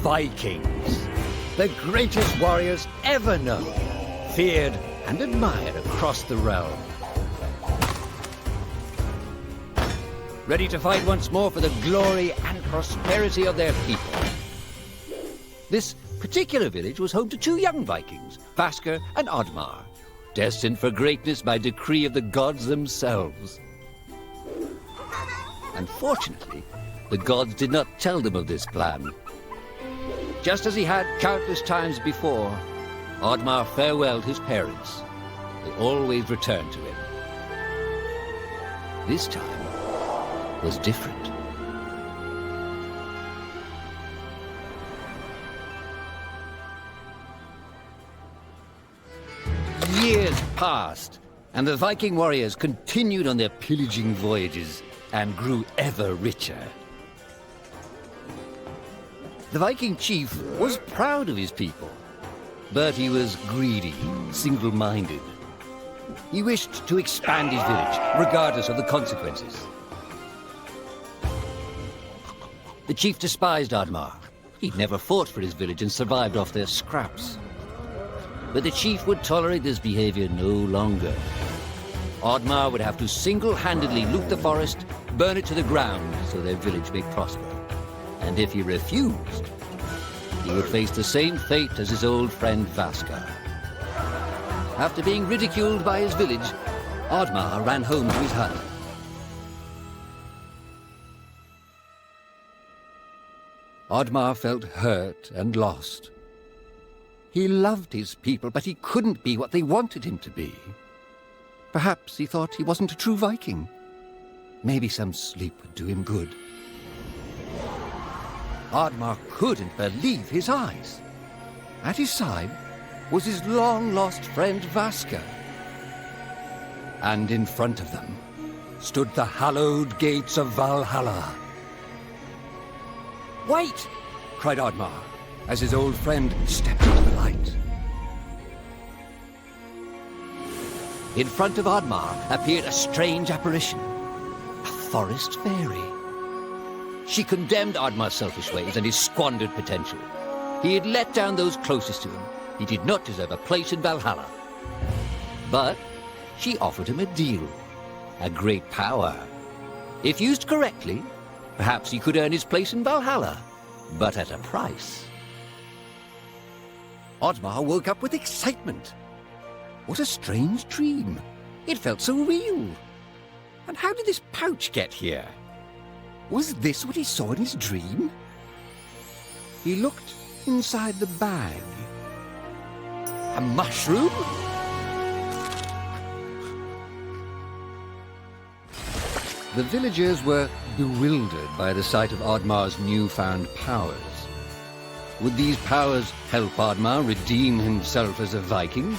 Vikings, the greatest warriors ever known, feared and admired across the realm. Ready to fight once more for the glory and prosperity of their people. This particular village was home to two young Vikings, Vasker and Oddmar, destined for greatness by decree of the gods themselves. Unfortunately, the gods did not tell them of this plan. Just as he had countless times before, Oddmar farewelled his parents. They always returned to him. This time was different. Years passed, and the Viking warriors continued on their pillaging voyages and grew ever richer. The Viking chief was proud of his people, but he was greedy, single-minded. He wished to expand his village, regardless of the consequences. The chief despised Oddmar. He'd never fought for his village and survived off their scraps. But the chief would tolerate this behavior no longer. Oddmar would have to single-handedly loot the forest, burn it to the ground so their village may prosper. And if he refused, he would face the same fate as his old friend Vasker. After being ridiculed by his village, Oddmar ran home to his hut. Oddmar felt hurt and lost. He loved his people, but he couldn't be what they wanted him to be. Perhaps he thought he wasn't a true Viking. Maybe some sleep would do him good. Oddmar couldn't believe his eyes. At his side was his long-lost friend Vasker. And in front of them stood the hallowed gates of Valhalla. "Wait!" cried Oddmar, as his old friend stepped into the light. In front of Oddmar appeared a strange apparition, a forest fairy. She condemned Oddmar's selfish ways and his squandered potential. He had let down those closest to him. He did not deserve a place in Valhalla. But she offered him a deal, a great power. If used correctly, perhaps he could earn his place in Valhalla, but at a price. Oddmar woke up with excitement. What a strange dream. It felt so real. And how did this pouch get here? Was this what he saw in his dream? He looked inside the bag. A mushroom? The villagers were bewildered by the sight of Oddmar's newfound powers. Would these powers help Oddmar redeem himself as a Viking?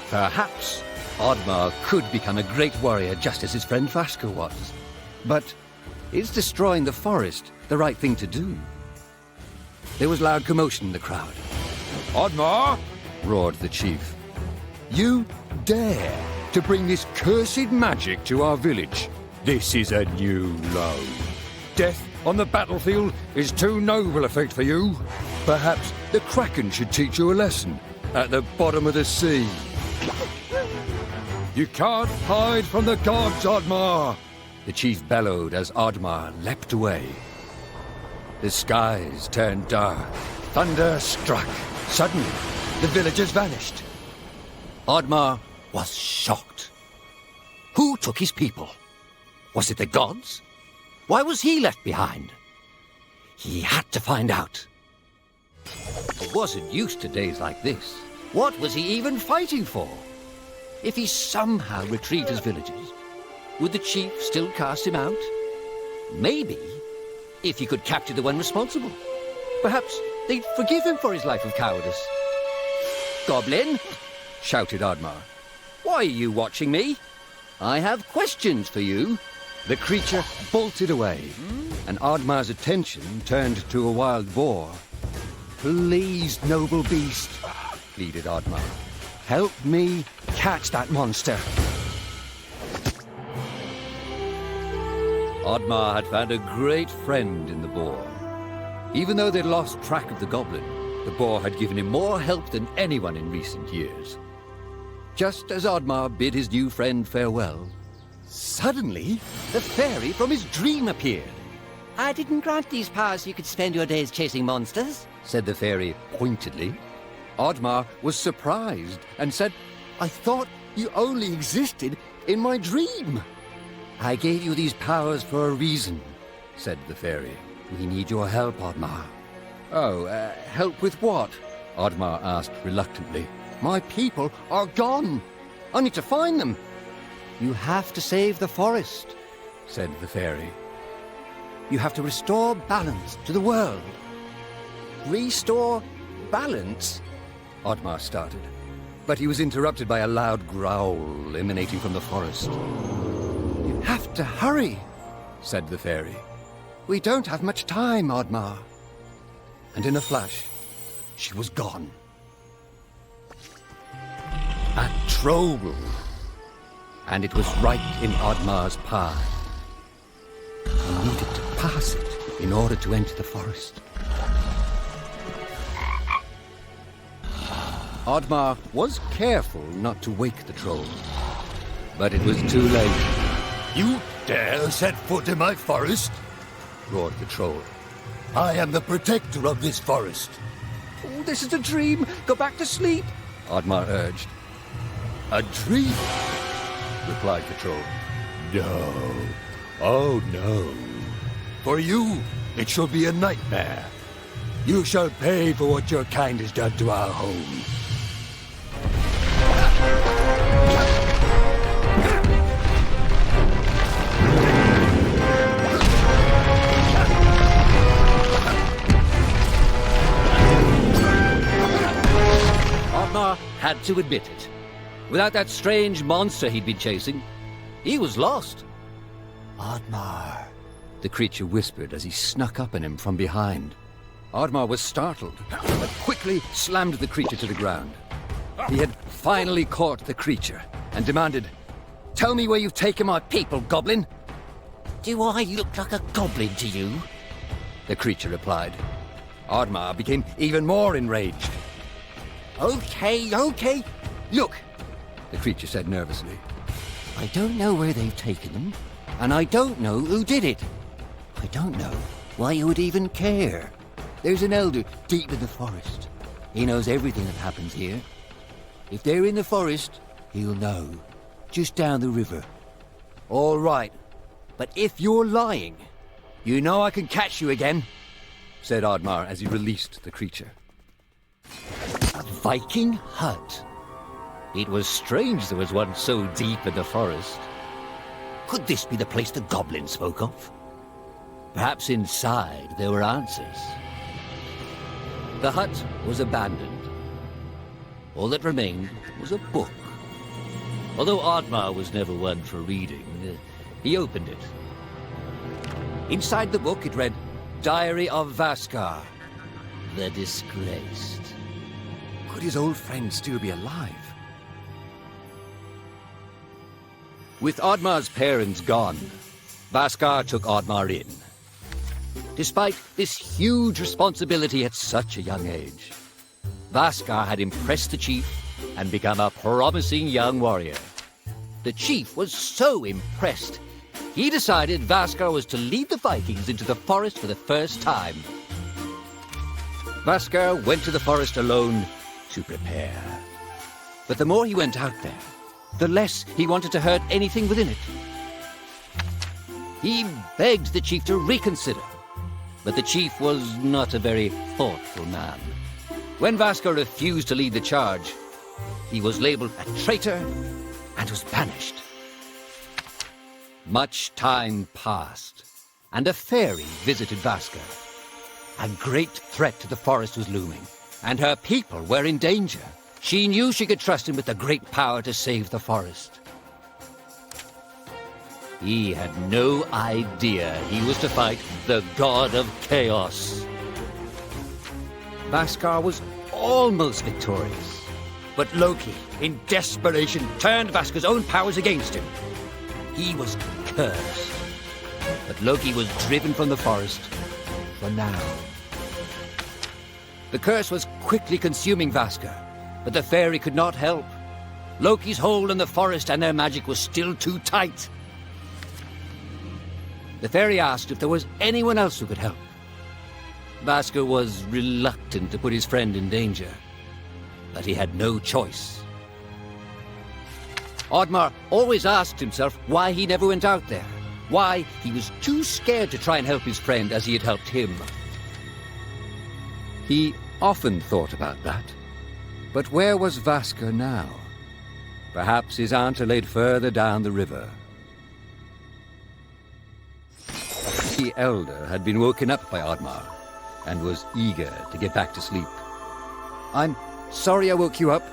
Perhaps Oddmar could become a great warrior just as his friend Vasker was. But is destroying the forest the right thing to do? There was loud commotion in the crowd. "Oddmar!" roared the chief. "You dare to bring this cursed magic to our village? This is a new low. Death on the battlefield is too noble a fate for you. Perhaps the Kraken should teach you a lesson at the bottom of the sea. You can't hide from the gods, Oddmar!" The chief bellowed as Oddmar leapt away. The skies turned dark. Thunder struck. Suddenly, the villagers vanished. Oddmar was shocked. Who took his people? Was it the gods? Why was he left behind? He had to find out. He wasn't used to days like this. What was he even fighting for? If he somehow retrieved his villagers, would the chief still cast him out? Maybe, if he could capture the one responsible. Perhaps they'd forgive him for his life of cowardice. "Goblin!" shouted Oddmar. "Why are you watching me? I have questions for you." The creature bolted away, and Oddmar's attention turned to a wild boar. "Please, noble beast," pleaded Oddmar. "Help me catch that monster." Oddmar had found a great friend in the boar. Even though they'd lost track of the goblin, the boar had given him more help than anyone in recent years. Just as Oddmar bid his new friend farewell, suddenly the fairy from his dream appeared. I didn't grant these powers so you could spend your days chasing monsters, said the fairy pointedly. Oddmar was surprised and said, I thought you only existed in my dream. I gave you these powers for a reason, said the fairy. We need your help, Oddmar. Oh, help with what? Oddmar asked reluctantly. My people are gone. I need to find them. You have to save the forest, said the fairy. You have to restore balance to the world. Restore balance? Oddmar started, but he was interrupted by a loud growl emanating from the forest. You have to hurry, said the fairy. We don't have much time, Oddmar. And in a flash, she was gone. A troll. And it was right in Oddmar's path. He needed to pass it in order to enter the forest. Oddmar was careful not to wake the troll, but it was too late. You dare set foot in my forest? Roared the troll. I am the protector of this forest. Oh, this is a dream. Go back to sleep, Oddmar urged. A dream? Replied the troll. No. Oh, no. For you, it shall be a nightmare. You shall pay for what your kind has done to our home. Oddmar had to admit it. Without that strange monster he'd been chasing, he was lost. Oddmar, the creature whispered as he snuck up on him from behind. Oddmar was startled, but quickly slammed the creature to the ground. He had finally caught the creature and demanded, Tell me where you've taken my people, goblin. Do I look like a goblin to you? The creature replied. Oddmar became even more enraged. Okay. Look, the creature said nervously. I don't know where they've taken them, and I don't know who did it. I don't know why you would even care. There's an elder deep in the forest. He knows everything that happens here. If they're in the forest, he'll know. Just down the river. All right, but if you're lying, you know I can catch you again, said Oddmar as he released the creature. A Viking hut. It was strange there was one so deep in the forest. Could this be the place the goblin spoke of? Perhaps inside there were answers. The hut was abandoned. All that remained was a book. Although Oddmar was never one for reading, he opened it. Inside the book it read, Diary of Vaskar, the Disgraced. Could his old friend still be alive? With Oddmar's parents gone, Vaskar took Oddmar in. Despite this huge responsibility at such a young age, Vaskar had impressed the chief and become a promising young warrior. The chief was so impressed, he decided Vaskar was to lead the Vikings into the forest for the first time. Vaskar went to the forest alone to prepare. But the more he went out there, the less he wanted to hurt anything within it. He begged the chief to reconsider, but the chief was not a very thoughtful man. When Vaskar refused to lead the charge, he was labeled a traitor and was banished. Much time passed, and a fairy visited Vaskar. A great threat to the forest was looming, and her people were in danger. She knew she could trust him with the great power to save the forest. He had no idea he was to fight the god of chaos. Vaskar was almost victorious, but Loki, in desperation, turned Vaskar's own powers against him. He was cursed, but Loki was driven from the forest for now. The curse was quickly consuming Vaska, but the fairy could not help. Loki's hold on the forest and their magic was still too tight. The fairy asked if there was anyone else who could help. Vaska was reluctant to put his friend in danger, but he had no choice. Oddmar always asked himself why he never went out there, why he was too scared to try and help his friend as he had helped him. He often thought about that. But where was Vaska now? Perhaps his aunt laid further down the river. The elder had been woken up by Oddmar and was eager to get back to sleep. "I'm sorry I woke you up,"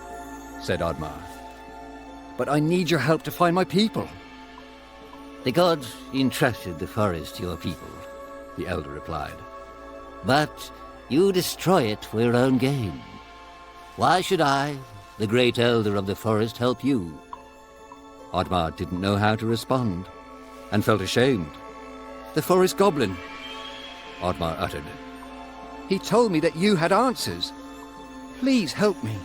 said Oddmar, "but I need your help to find my people." The gods entrusted the forest to your people, The elder replied. but you destroy it for your own gain. Why should I, the great elder of the forest, help you? Oddmar didn't know how to respond and felt ashamed. "The forest goblin," Oddmar uttered. "He told me that you had answers. Please help me."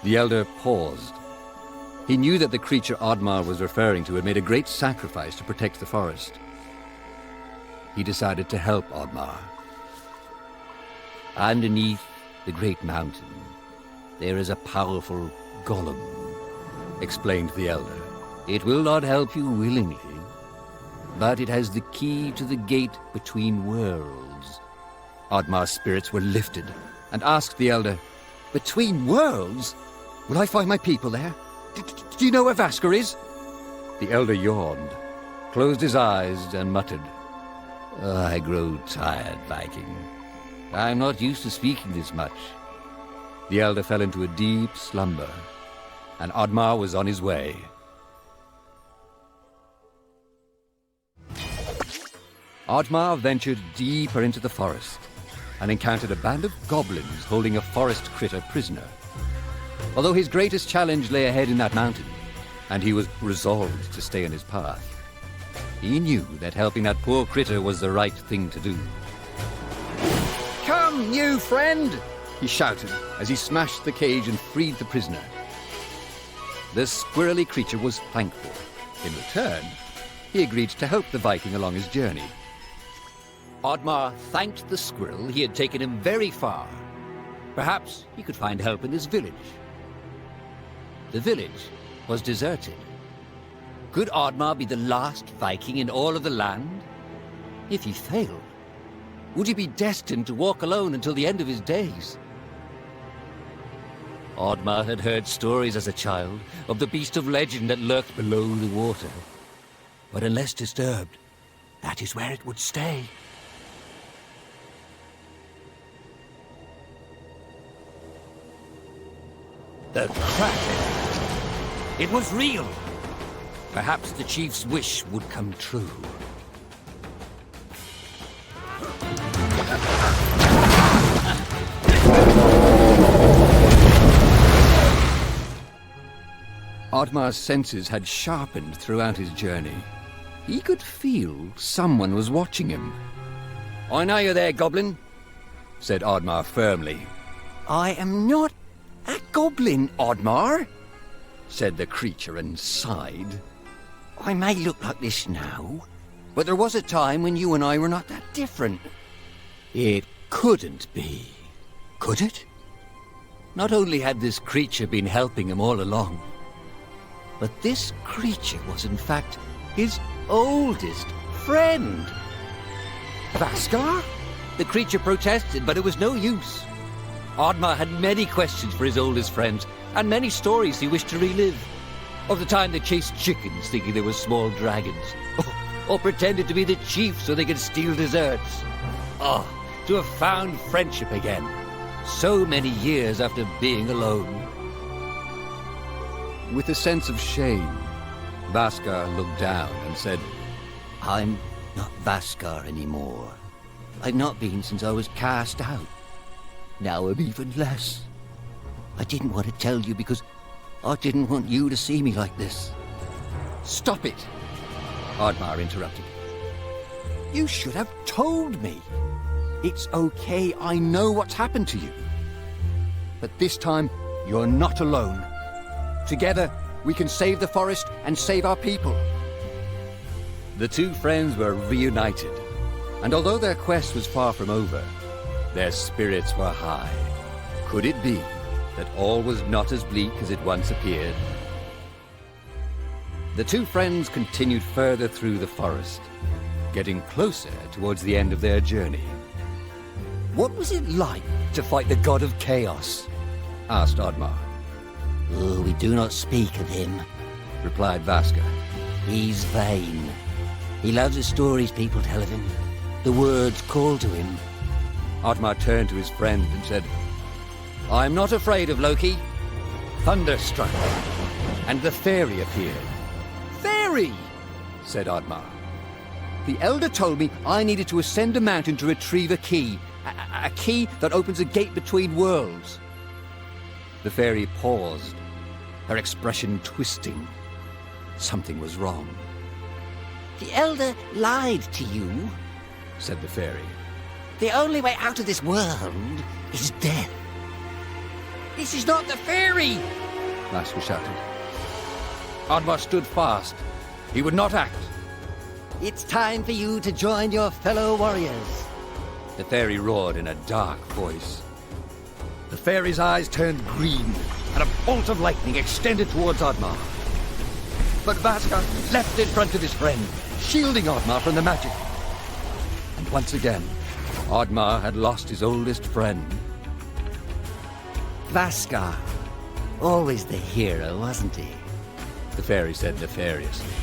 The elder paused. He knew that the creature Oddmar was referring to had made a great sacrifice to protect the forest. He decided to help Oddmar. Underneath the great mountain, there is a powerful golem, Explained the elder. It will not help you willingly, but it has the key to the gate between worlds. Oddmar's spirits were lifted and asked the elder, "Between worlds? Will I find my people there? Do you know where Vaska is?" The elder yawned, closed his eyes and muttered, I grow tired, Viking. I'm not used to speaking this much. The elder fell into a deep slumber, and Oddmar was on his way. Oddmar ventured deeper into the forest and encountered a band of goblins holding a forest critter prisoner. Although his greatest challenge lay ahead in that mountain, and he was resolved to stay on his path, he knew that helping that poor critter was the right thing to do. "Come, you friend!" he shouted as he smashed the cage and freed the prisoner. The squirrely creature was thankful. In return, he agreed to help the Viking along his journey. Oddmar thanked the squirrel. He had taken him very far. Perhaps he could find help in this village. The village was deserted. Could Oddmar be the last Viking in all of the land? If he failed, would he be destined to walk alone until the end of his days? Oddmar had heard stories as a child of the beast of legend that lurked below the water. But unless disturbed, that is where it would stay. The crack! It was real! Perhaps the chief's wish would come true. Oddmar's senses had sharpened throughout his journey. He could feel someone was watching him. "I know you're there, goblin," said Oddmar firmly. I am not a goblin, "Oddmar?" said the creature and sighed. I may look like this now, but there was a time when you and I were not that different. It couldn't be, could it? Not only had this creature been helping him all along, but this creature was in fact his oldest friend. "Vaska?" The creature protested, but it was no use. Oddmar had many questions for his oldest friends, and many stories he wished to relive. Of the time they chased chickens thinking they were small dragons, or pretended to be the chief so they could steal desserts. Oh, to have found friendship again, so many years after being alone. With a sense of shame, Vaska looked down and said, I'm not Vaskar anymore. I've not been since I was cast out. Now I'm even less. I didn't want to tell you because I didn't want you to see me like this. "Stop it!" Oddmar interrupted. "You should have told me. It's okay, I know what's happened to you. But this time, you're not alone. Together, we can save the forest and save our people. The two friends were reunited, and although their quest was far from over, their spirits were high. Could it be that all was not as bleak as it once appeared? The two friends continued further through the forest, getting closer towards the end of their journey. "What was it like to fight the god of chaos?" asked Oddmar. "Oh, we do not speak of him," replied Vaska. "He's vain. He loves the stories people tell of him, the words called to him." Oddmar turned to his friend and said, "I'm not afraid of Loki." Thunder struck, and the fairy appeared. "Fairy!" said Oddmar. "The elder told me I needed to ascend a mountain to retrieve a key. A key that opens a gate between worlds." The fairy paused, her expression twisting. Something was wrong. "The elder lied to you," said the fairy. "The only way out of this world is death." "This is not the fairy!" Vaska shouted. Oddmar stood fast. He would not act. "It's time for you to join your fellow warriors." The fairy roared in a dark voice. The fairy's eyes turned green, and a bolt of lightning extended towards Oddmar. But Vaska leapt in front of his friend, shielding Oddmar from the magic. And once again, Oddmar had lost his oldest friend. Vaska, always the hero, wasn't he? The fairy said nefariously.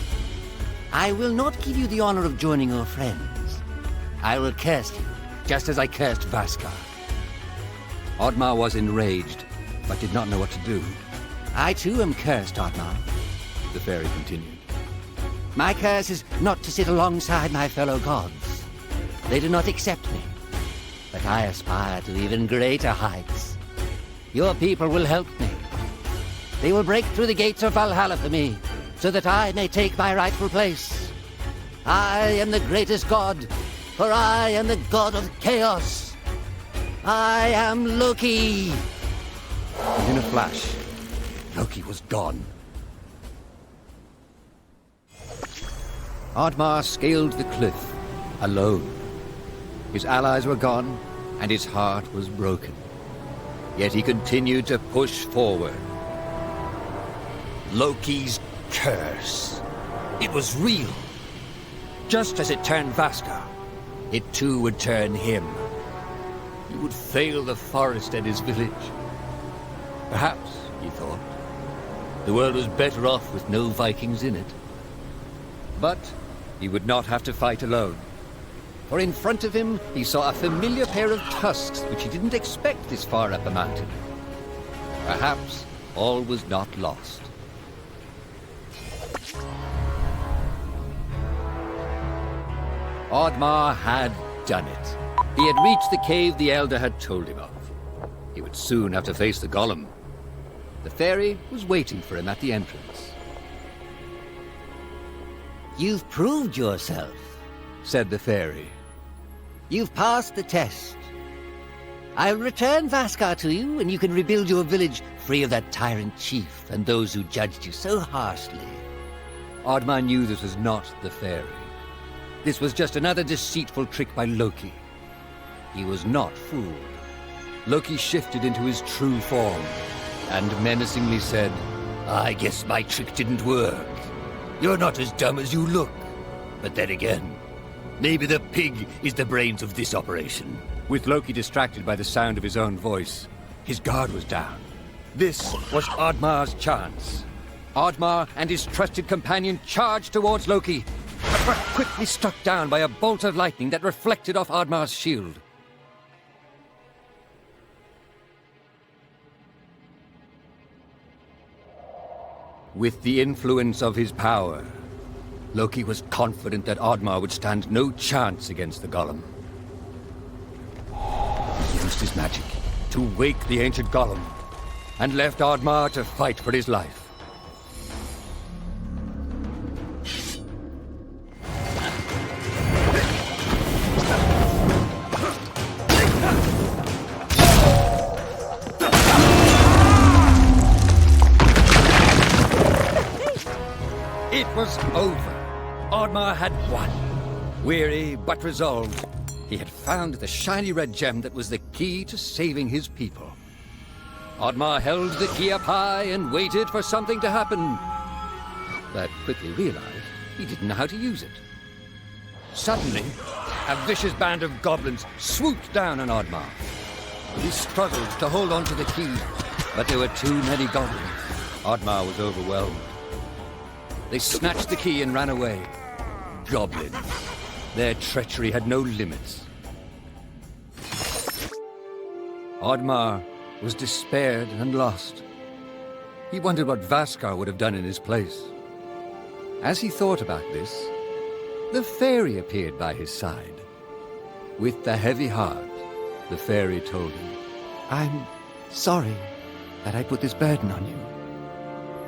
"I will not give you the honor of joining your friends. I will curse you, just as I cursed Vaska." Oddmar was enraged, but did not know what to do. "I too am cursed, Oddmar," the fairy continued. "My curse is not to sit alongside my fellow gods. They do not accept me, but I aspire to even greater heights. Your people will help me. They will break through the gates of Valhalla for me, so that I may take my rightful place. I am the greatest god, for I am the god of chaos. I am Loki." And in a flash, Loki was gone. Oddmar scaled the cliff, alone. His allies were gone, and his heart was broken. Yet he continued to push forward. Loki's curse. It was real. Just as it turned Vaska, it too would turn him. He would fail the forest and his village. Perhaps, he thought, the world was better off with no Vikings in it. But he would not have to fight alone. For in front of him, he saw a familiar pair of tusks which he didn't expect this far up a mountain. Perhaps all was not lost. Oddmar had done it. He had reached the cave the elder had told him of. He would soon have to face the golem. The fairy was waiting for him at the entrance. "You've proved yourself," said the fairy. "You've passed the test. I'll return Vaskar to you, and you can rebuild your village free of that tyrant chief and those who judged you so harshly." Oddmar knew this was not the fairy. This was just another deceitful trick by Loki. He was not fooled. Loki shifted into his true form and menacingly said, "I guess my trick didn't work. You're not as dumb as you look. But then again, maybe the pig is the brains of this operation." With Loki distracted by the sound of his own voice, his guard was down. This was Oddmar's chance. Oddmar and his trusted companion charged towards Loki, but were quickly struck down by a bolt of lightning that reflected off Oddmar's shield. With the influence of his power, Loki was confident that Oddmar would stand no chance against the golem. He used his magic to wake the ancient golem and left Oddmar to fight for his life. over. Oddmar had won. Weary but resolved, he had found the shiny red gem that was the key to saving his people. Oddmar held the key up high and waited for something to happen, but quickly realized he didn't know how to use it. Suddenly, a vicious band of goblins swooped down on Oddmar. He struggled to hold on to the key, but there were too many goblins. Oddmar was overwhelmed. They snatched the key and ran away. Goblins. Their treachery had no limits. Oddmar was despaired and lost. He wondered what Vaskar would have done in his place. As he thought about this, the fairy appeared by his side. With a heavy heart, the fairy told him, "I'm sorry that I put this burden on you.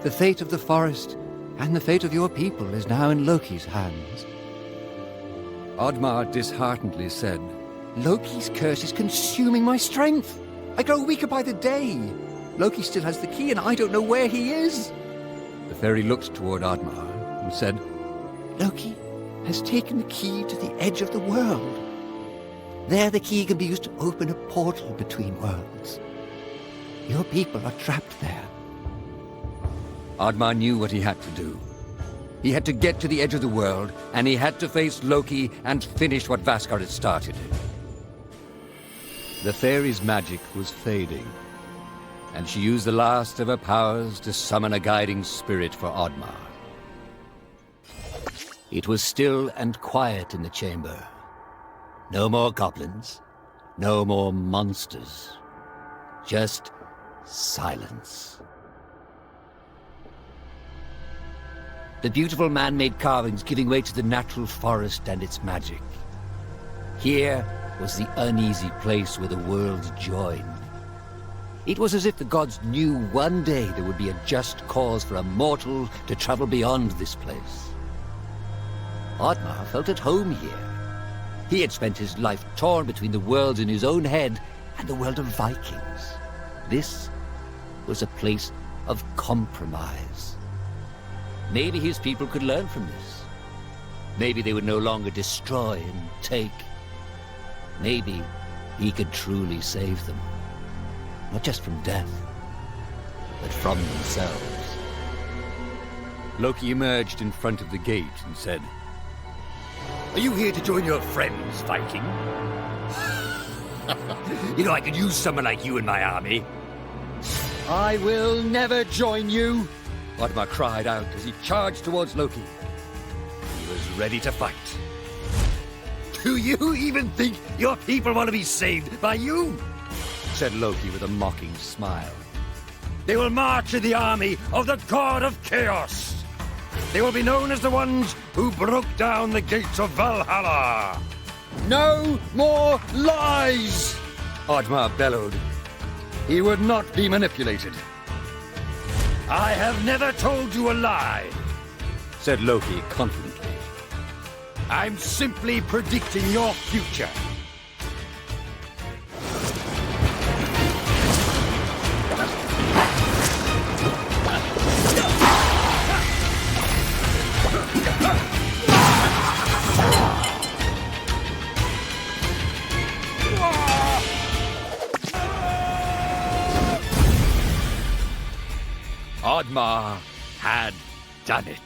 The fate of the forest and the fate of your people is now in Loki's hands." Oddmar disheartedly said, "Loki's curse is consuming my strength. I grow weaker by the day. Loki still has the key and I don't know where he is." The fairy looked toward Oddmar and said, "Loki has taken the key to the edge of the world. There the key can be used to open a portal between worlds. Your people are trapped there." Oddmar knew what he had to do. He had to get to the edge of the world, and he had to face Loki and finish what Vaskar had started. The fairy's magic was fading, and she used the last of her powers to summon a guiding spirit for Oddmar. It was still and quiet in the chamber. No more goblins, no more monsters, just silence. The beautiful man-made carvings giving way to the natural forest and its magic. Here was the uneasy place where the worlds joined. It was as if the gods knew one day there would be a just cause for a mortal to travel beyond this place. Oddmar felt at home here. He had spent his life torn between the worlds in his own head and the world of Vikings. This was a place of compromise. Maybe his people could learn from this. Maybe they would no longer destroy and take. Maybe he could truly save them. Not just from death, but from themselves. Loki emerged in front of the gate and said, "Are you here to join your friends, Viking? You know, I could use someone like you in my army." "I will never join you," Oddmar cried out as he charged towards Loki. He was ready to fight. "Do you even think your people want to be saved by you?" said Loki with a mocking smile. "They will march in the army of the god of chaos. They will be known as the ones who broke down the gates of Valhalla." "No more lies!" Oddmar bellowed. He would not be manipulated. "I have never told you a lie," said Loki confidently. "I'm simply predicting your future." Oddmar had done it.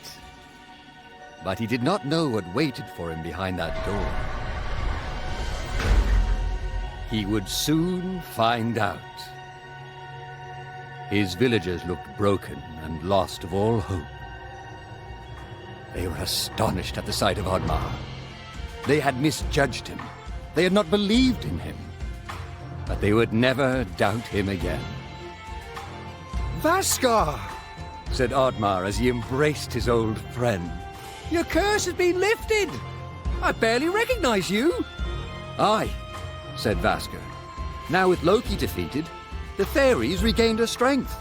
But he did not know what waited for him behind that door. He would soon find out. His villagers looked broken and lost of all hope. They were astonished at the sight of Oddmar. They had misjudged him. They had not believed in him. But they would never doubt him again. "Vaskar!" said Oddmar as he embraced his old friend. "Your curse has been lifted! I barely recognize you!" "Aye," said Vaskar. "Now with Loki defeated, the fairies regained her strength."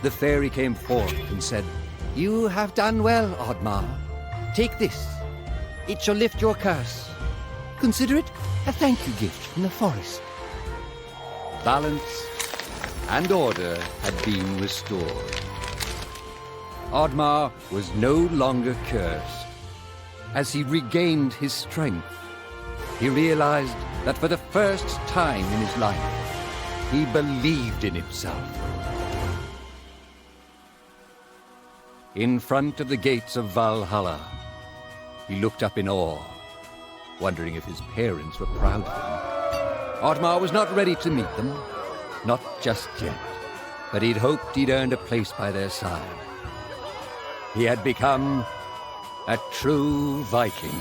The fairy came forth and said, "You have done well, Oddmar. Take this. It shall lift your curse. Consider it a thank you gift from the forest." Balance and order had been restored. Oddmar was no longer cursed. As he regained his strength, he realized that for the first time in his life, he believed in himself. In front of the gates of Valhalla, he looked up in awe, wondering if his parents were proud of him. Oddmar was not ready to meet them, not just yet, but he'd hoped he'd earned a place by their side. He had become a true Viking.